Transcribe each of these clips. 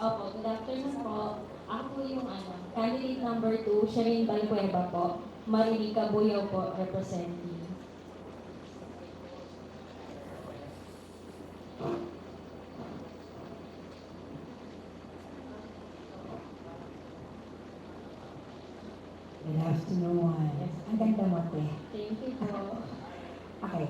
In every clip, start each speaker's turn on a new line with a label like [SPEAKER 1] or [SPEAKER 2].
[SPEAKER 1] Opo, good afternoon po. Ako po yung candidate number 2, Shireen Balcueva po. Marilika Buyaw po, representing.
[SPEAKER 2] Good afternoon. Ang ganda mo, te.
[SPEAKER 1] Thank you po.
[SPEAKER 2] Okay.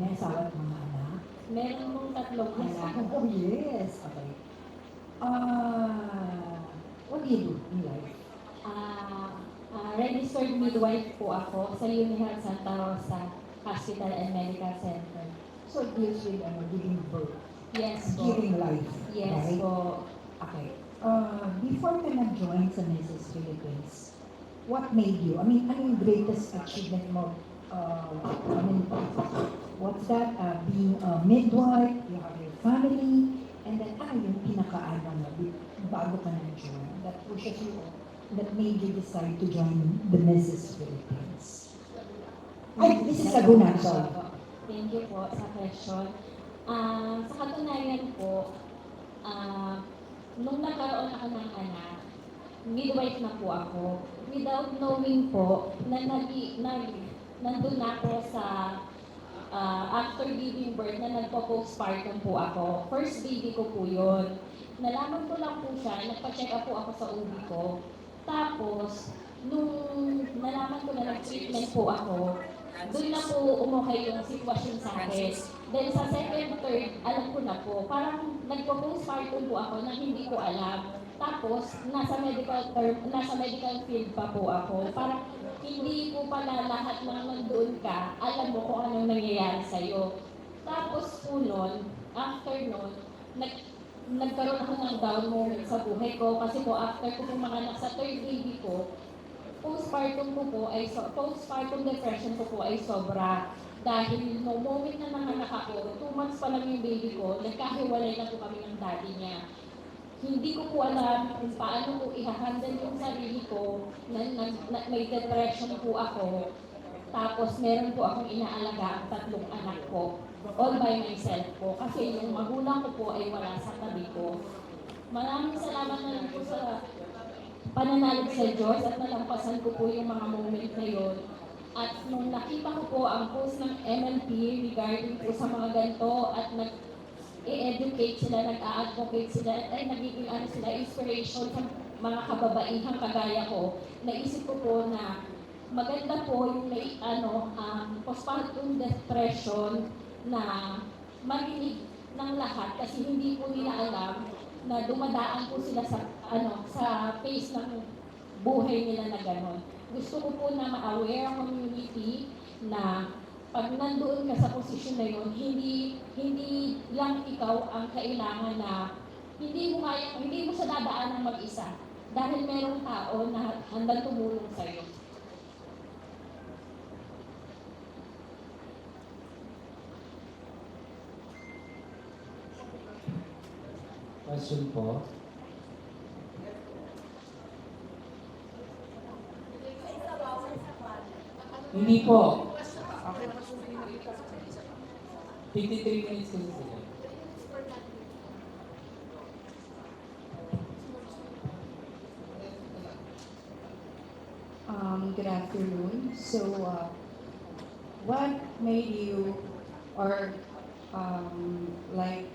[SPEAKER 2] May asawa at mga anak.
[SPEAKER 1] Meron pong tatlong anak.
[SPEAKER 2] Oh, yes. Okay. What do you do in life?
[SPEAKER 1] Registered midwife po ako sa UniHealth Santa Rosa Hospital and Medical Center.
[SPEAKER 2] So it deals with giving birth,
[SPEAKER 1] Yes po.
[SPEAKER 2] giving life.
[SPEAKER 1] Yes
[SPEAKER 2] right?
[SPEAKER 1] po.
[SPEAKER 2] Okay. Before ka nag-join sa Mrs. Philippines, what made you? I mean, ano yung greatest achievement mo? I mean, what's that? Being a midwife, you have your family, and then ano yung pinaka-ano mo bago ka nag-join? That pushes you, that made you decide to join the Mrs. Philippines. Ay, this is Laguna, sorry.
[SPEAKER 1] Thank you po sa question. Sa katunayan po, nung nagkaroon ako ng anak, midwife na po ako. Without knowing po, nandun na ako sa after giving birth na nagpo-postpartum po ako. First baby ko po yun. Nalaman ko lang po siya, nagpa-check up po ako sa OB ko. Tapos, nung nalaman ko na nag-treatment po ako, doon na po umukay yung sitwasyon sa akin. Then sa second, third, alam ko na po. Parang nagpo-postpartum po ako na hindi ko alam. Tapos, nasa medical field pa po ako. Parang hindi po pala lahat ng nandun ka, alam mo kung anong nangyayari sa'yo. Tapos po nun, after nun, nagkaroon ako ng down moment sa buhay ko kasi po after ko pumanganak sa third baby ko, postpartum depression ko po ay sobra. Dahil no moment na nanganak ako, 2 months pa lang yung baby ko, nagkahiwalay na po kami ng daddy niya. Hindi ko po alam kung paano ko i-handle yung sarili ko, may depression po ako. Tapos meron po akong inaalaga ang 3 anak ko, all by myself po, kasi yung magulang ko po ay wala sa tabi ko. Maraming salamat na lang po sa pananalig sa Diyos at nalampasan ko po yung mga moment na yun. At nung nakita ko po ang post ng MNP regarding po sa mga ganito at nag-educate sila, nag-a-advocate sila, ay nagiging inspiration sa mga kababaihang kagaya ko, naisip ko po na maganda po yung postpartum depression na marinig ng lahat kasi hindi po nila alam na dumadaan po sila sa phase ng buhay nila na gano'n. Gusto ko po na ma-aware ang community na pag nandoon ka sa posisyon na yun, hindi lang ikaw ang kailangan na hindi mo siya dadaan ng mag-isa dahil merong tao na handang tumulong sa'yo.
[SPEAKER 3] Question po. Hindi po. 53 minutes kasi sila.
[SPEAKER 2] Good afternoon. So, what made you, or like,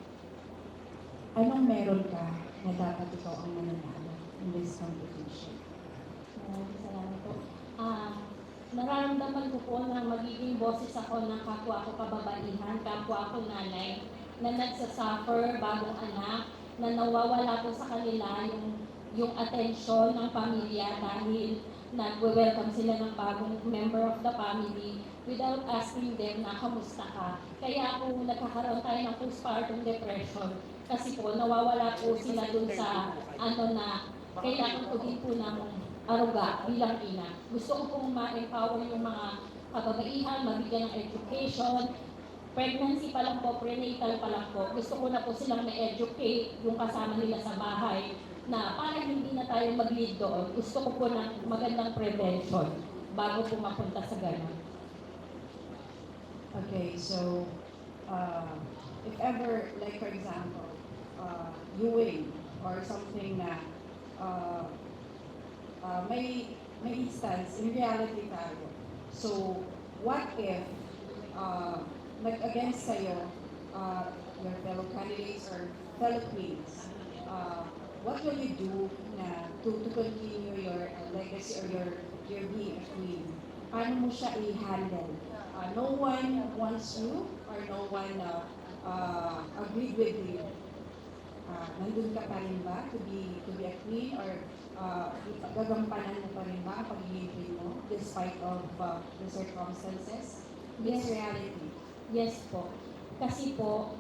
[SPEAKER 2] anong meron ka na dapat ikaw ang mananalo in this competition?
[SPEAKER 1] Salamat po. Nararamdaman ko po na magiging boses ako ng kapwa ko kababaihan, kapwa ko nanay, na nagsasuffer bagong anak, na nawawala po sa kanila yung atensyon ng pamilya dahil nagwe-welcome sila ng bagong member of the family without asking them na kamusta ka. Kaya po nagkakaroon tayo ng postpartum depression kasi po nawawala po sila dun sa na kailangan ko din po ng aruga bilang ina. Gusto ko pong ma-empower yung mga kababaihan, mabigyan ng education, pregnancy pa lang po, prenatal pa lang po. Gusto ko na po silang ma-educate yung kasama nila sa bahay na para hindi na tayo mag-lead doon. Gusto ko po ng magandang prevention bago po mapunta sa gano'n.
[SPEAKER 2] Okay, so, if ever, like for example,
[SPEAKER 4] viewing or something na uh, may instance, in reality tayo. So, what if nag-against sa'yo your fellow candidates or fellow queens? What will you do na to continue your legacy or your being a queen? Paano mo siya i-handle? No one wants you or no one agreed with you. Nandun ka pa rin ba to be a queen or gagampanan mo pa rin ba ang pagiging queen mo despite of the circumstances? It's reality.
[SPEAKER 1] Yes po. Kasi po,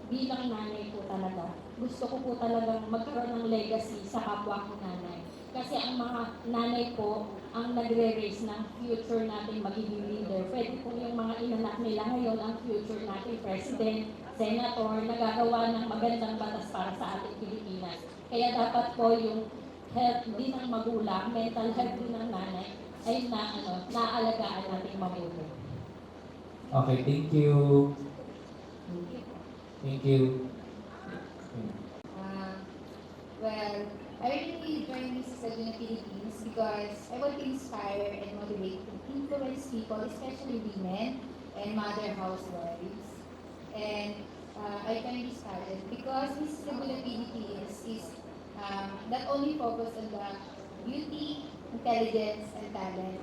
[SPEAKER 1] bilang nanay po talaga, gusto ko po talagang magkaroon ng legacy sa kapwa ko nanay. Kasi ang mga nanay po, ang nagre-raise ng future natin magiging leader. Pwede po yung mga inanak nila ngayon, ang future natin president, senator, nagagawa ng magandang batas para sa ating Pilipinas. Kaya dapat po yung health din ng magulang, mental health din ng nanay, ay naalagaan natin mabuti.
[SPEAKER 3] Okay, thank you. Thank you.
[SPEAKER 5] Well, I really joined Mrs. Laguna Philippines because I want to inspire and motivate and influence people, especially women and mother housewives. And I joined this talent because Mrs. Laguna Philippines is not only focused on the beauty, intelligence, and talent.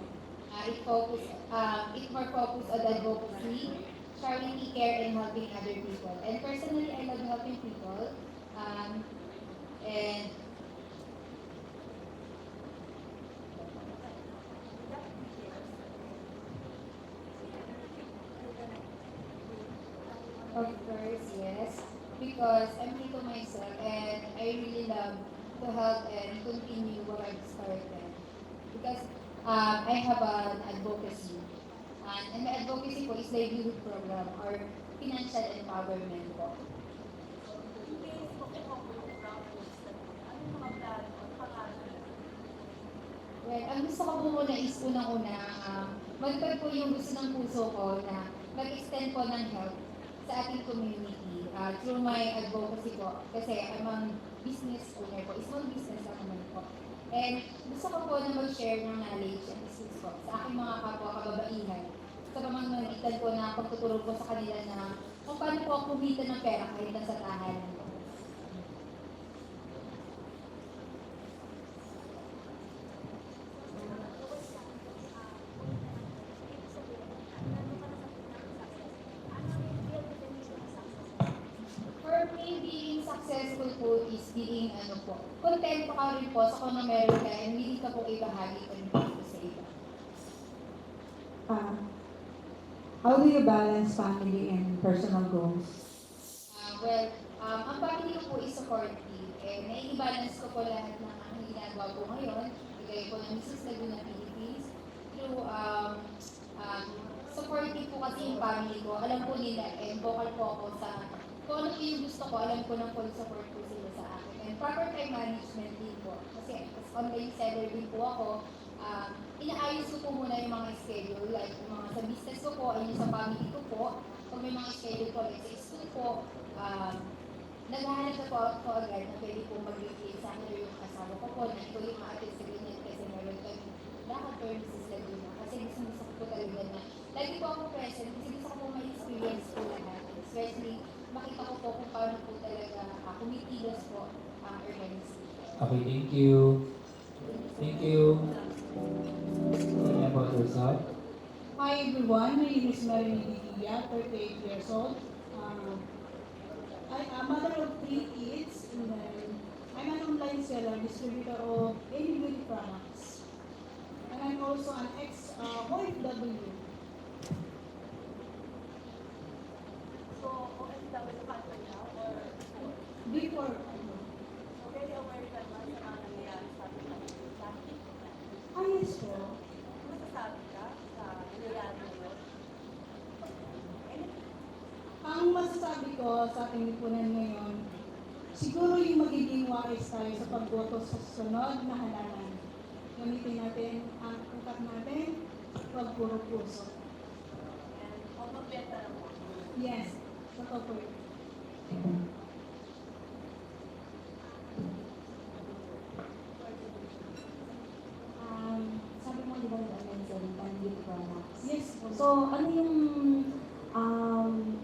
[SPEAKER 5] It more focused on advocacy, charity, care, and helping other people. And personally, I love helping people. And of course, yes, because I'm true to myself and I really love to help and continue what I've started. Because I have an advocacy. And my advocacy po is livelihood program or financial empowerment po. Well, ang gusto ko po muna is unang-una, magpag po yung gusto ng puso ko na mag-extend po ng help sa ating community through my advocacy po. Kasi I'm a business owner po, small business lang naman po. And gusto ko po na mag-share ng knowledge and skills po sa aking mga kapwa kababaihan. Sa pamamagitan po na pagtutulong po sa kanila na kung paano po ako kumita ng pera kahit nasa tahanan po. For me, being successful po is being content ka rin po sa kung ano meron ka and willing ka po ibahagi ka rin po sa iba.
[SPEAKER 2] How do you balance family and personal goals?
[SPEAKER 5] Ang family ko po is supportive. Nai-balance ko po lahat ng aking ginagawa po ngayon. Bigay po ng Mrs. Laguna Philippines through supportive po kasi yung family ko. Alam po nila and vocal po ako sa kung ano po yung gusto ko, alam ko ng full support po sila sa akin. And proper time management din po. Kasi as online seller din po ako, inaayos ko po muna yung mga schedule, like yung mga sa business ko po, yung sa family ko po. Pag may mga schedule po, like sa school po, naghahanap na po ako agad na pwede po mag-replace sa akin yung asawa ko po, na ito yung ma-attend sa ganyan kasi meron kami lakad for Mrs. Laguna. Kasi gusto ko po talaga na lagi po ako present kasi gusto ko po ma-experience po lahat. Especially, makita ko po kung paano po talaga kumitilos po ang organization.
[SPEAKER 3] Okay, thank you. Thank you. Any about yourself?
[SPEAKER 4] Hi everyone, my name is Marilyn Didia, 38 years old. I'm a mother of 3 kids and then I'm an online seller, distributor of any beauty products. And I'm also an ex-OFW.
[SPEAKER 6] So, OFW ka pa now or
[SPEAKER 4] Before,
[SPEAKER 6] very aware ka ba sa mga nangyayari sa ating Pilipinas?
[SPEAKER 4] yes po.
[SPEAKER 6] Masasabi ka sa nangyayari ngayon?
[SPEAKER 4] Ang masasabi ko sa ating lipunan ngayon, siguro yung magiging wise tayo sa pagboto sa susunod na halalan. Gamitin natin ang utak natin, huwag puro puso.
[SPEAKER 6] And kung magbenta mo,
[SPEAKER 4] Yes, totoo po yun.
[SPEAKER 7] products.
[SPEAKER 6] Yes po.
[SPEAKER 7] So, ano yung,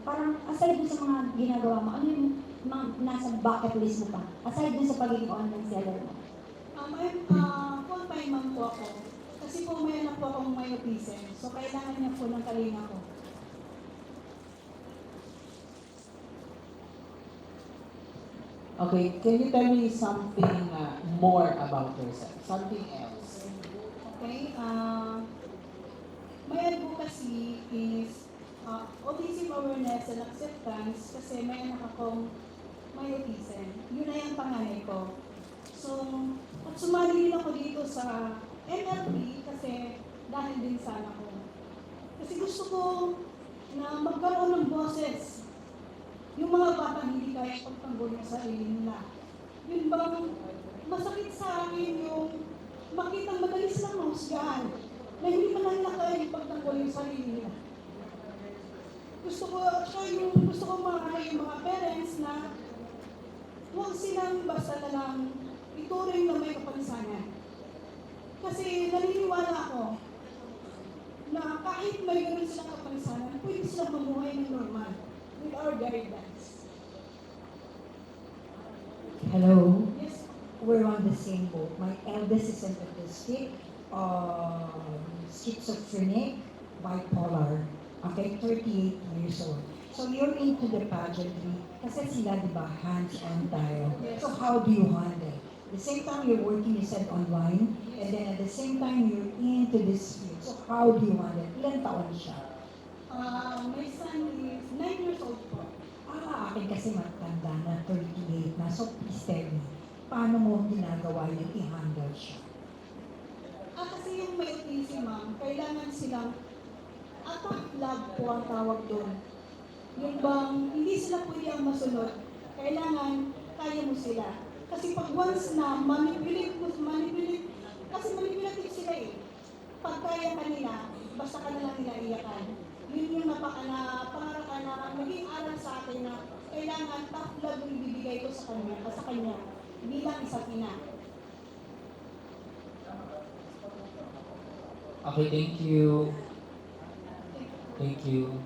[SPEAKER 7] parang aside dun sa mga ginagawa mo, ano yung mga nasa bucket list mo pa? Aside dun sa pagiging online seller mo?
[SPEAKER 6] Full-time mom po ako. Kasi po may anak po akong myopia. So, kailangan niya po ng kalinga ko.
[SPEAKER 8] Okay, can you tell me something more about yourself? Something else.
[SPEAKER 6] Okay? My advocacy is autism awareness and acceptance kasi may anak akong may autism. Yun na yung panganay ko. So, at sumali din ako dito sa NLP kasi dahil din sa anak ko. Kasi gusto ko na magkaroon ng boses. Yung mga bata hindi kaya pagtanggol ng sarili nila. Yun bang masakit sa akin yung makitang madali silang mahusgahan na hindi man lang nila kaya yung pagtanggol yung sarili nila. Gusto ko yung mga parents na huwag silang basta na lang ituring na may kapansanan. Kasi naniniwala ako na kahit may ganun silang kapansanan, pwede silang mamuhay ng normal with our guidance.
[SPEAKER 2] Hello,
[SPEAKER 6] Yes,
[SPEAKER 2] we're on the same boat. My eldest is autistic, schizophrenic, bipolar. Okay, 38 years old. So you're into the pageantry. Kasi sila, di ba, hands-on tayo. So how do you handle? The same time you're working, you said online, and then at the same time you're into this field. So how do you handle? Ilan taon siya?
[SPEAKER 6] my son is 9 years old po.
[SPEAKER 2] Akin kasi matanda na 38 na. So please tell me, paano mo ginagawa yung i-handle siya?
[SPEAKER 6] Kasi yung may autism, ma'am, kailangan silang attack love po ang tawag doon. Yung bang hindi sila pwede ang masunod, kailangan kaya mo sila. Kasi pag once na manipulative sila eh. Pag kaya ka nila, basta ka na lang nila iyakan. Yun yung pangarap ka na naging aral sa akin na kailangan tough love yung ibibigay ko sa kanya bilang isang ina.
[SPEAKER 3] Okay, thank you. Thank you.